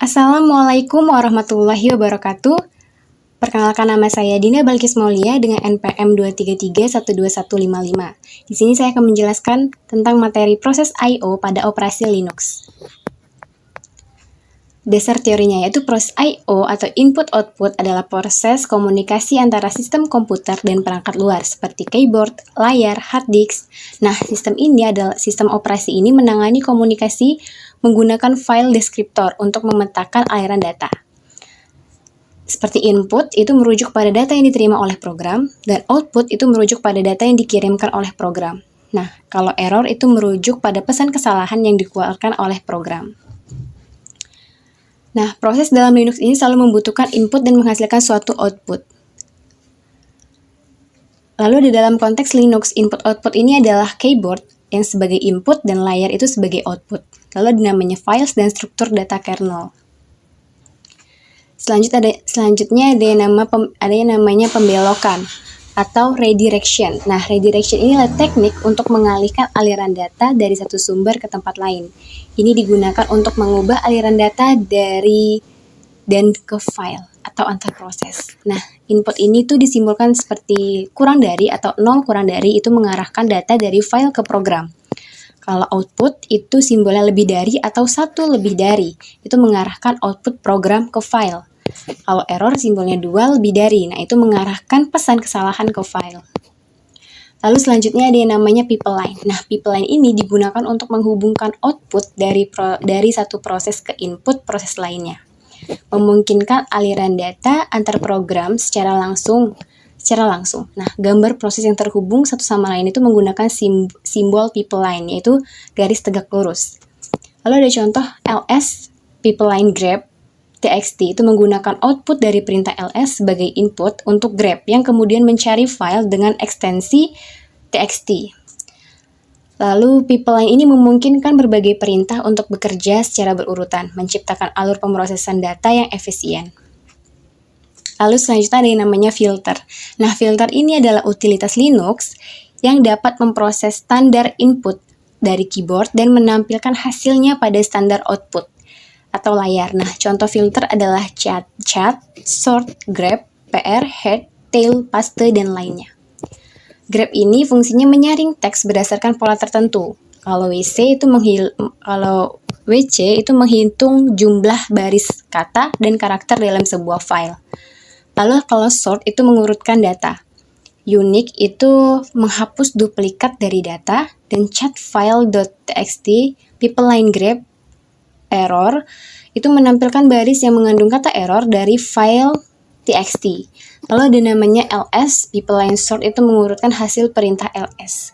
Assalamualaikum warahmatullahi wabarakatuh. Perkenalkan, nama saya Dina Balkis Maulia dengan NPM 233121155. Di sini saya akan menjelaskan tentang materi proses I/O pada operasi Linux. Dasar teorinya yaitu proses I/O atau input-output adalah proses komunikasi antara sistem komputer dan perangkat luar seperti keyboard, layar, hard disk. Nah, sistem operasi ini menangani komunikasi menggunakan file deskriptor untuk memetakan aliran data. Seperti input itu merujuk pada data yang diterima oleh program, dan output itu merujuk pada data yang dikirimkan oleh program. Nah, kalau error itu merujuk pada pesan kesalahan yang dikeluarkan oleh program. Nah, proses dalam Linux ini selalu membutuhkan input dan menghasilkan suatu output. Lalu di dalam konteks Linux, input-output ini adalah keyboard yang sebagai input dan layar itu sebagai output. Lalu namanya files dan struktur data kernel. Selanjutnya ada yang namanya pembelokan atau redirection. Nah, redirection ini adalah teknik untuk mengalihkan aliran data dari satu sumber ke tempat lain. Ini digunakan untuk mengubah aliran data dari dan ke file atau antar proses. Nah, input ini tuh disimbolkan seperti kurang dari atau 0 kurang dari, itu mengarahkan data dari file ke program. Kalau output itu simbolnya lebih dari atau 1 lebih dari, itu mengarahkan output program ke file. Kalau error simbolnya 2 lebih dari, nah itu mengarahkan pesan kesalahan ke file. Lalu selanjutnya ada yang namanya pipeline. Nah, pipeline ini digunakan untuk menghubungkan output dari satu proses ke input proses lainnya. Memungkinkan aliran data antar program secara langsung. Nah, gambar proses yang terhubung satu sama lain itu menggunakan simbol pipeline, yaitu garis tegak lurus. Lalu ada contoh ls pipeline grep txt, itu menggunakan output dari perintah ls sebagai input untuk grep yang kemudian mencari file dengan ekstensi txt. Lalu pipeline ini memungkinkan berbagai perintah untuk bekerja secara berurutan, menciptakan alur pemrosesan data yang efisien. Lalu selanjutnya ada yang namanya filter. Nah, filter ini adalah utilitas Linux yang dapat memproses standar input dari keyboard dan menampilkan hasilnya pada standar output atau layar. Nah, contoh filter adalah chat, sort, grep, pr, head, tail, paste, dan lainnya. Grep ini fungsinya menyaring teks berdasarkan pola tertentu. Kalau WC itu menghitung jumlah baris kata dan karakter dalam sebuah file. Lalu kalau sort itu mengurutkan data. Unique itu menghapus duplikat dari data, dan chat file.txt, pipeline grep, error itu menampilkan baris yang mengandung kata error dari file txt. Lalu ada namanya ls, pipeline sort itu mengurutkan hasil perintah ls.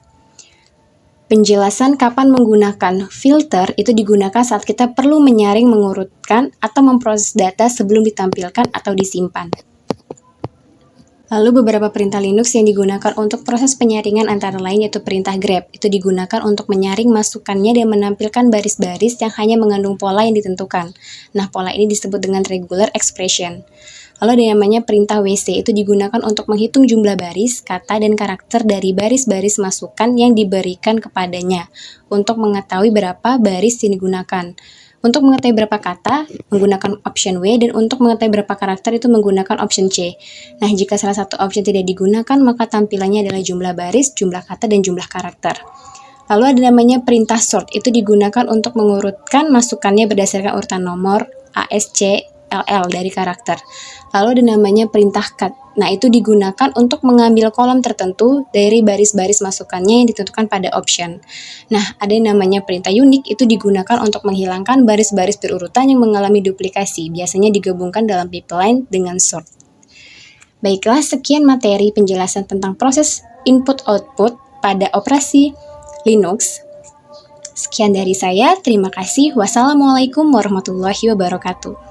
Penjelasan kapan menggunakan filter itu digunakan saat kita perlu menyaring, mengurutkan, atau memproses data sebelum ditampilkan atau disimpan. Lalu beberapa perintah Linux yang digunakan untuk proses penyaringan antara lain yaitu perintah grep. Itu digunakan untuk menyaring masukannya dan menampilkan baris-baris yang hanya mengandung pola yang ditentukan. Nah, pola ini disebut dengan regular expression. Lalu ada yang namanya perintah WC, itu digunakan untuk menghitung jumlah baris, kata, dan karakter dari baris-baris masukan yang diberikan kepadanya untuk mengetahui berapa baris yang digunakan. Untuk mengetahui berapa kata, menggunakan option W, dan untuk mengetahui berapa karakter itu menggunakan option C. Nah, jika salah satu option tidak digunakan, maka tampilannya adalah jumlah baris, jumlah kata, dan jumlah karakter. Lalu ada namanya perintah sort, itu digunakan untuk mengurutkan masukannya berdasarkan urutan nomor A, S, C, LL dari karakter. Lalu ada namanya perintah cut. Nah, itu digunakan untuk mengambil kolom tertentu dari baris-baris masukannya yang ditentukan pada option. Nah, ada yang namanya perintah unique, itu digunakan untuk menghilangkan baris-baris berurutan yang mengalami duplikasi, biasanya digabungkan dalam pipeline dengan sort. Baiklah, sekian materi penjelasan tentang proses input-output pada operasi Linux. Sekian dari saya, terima kasih. Wassalamualaikum warahmatullahi wabarakatuh.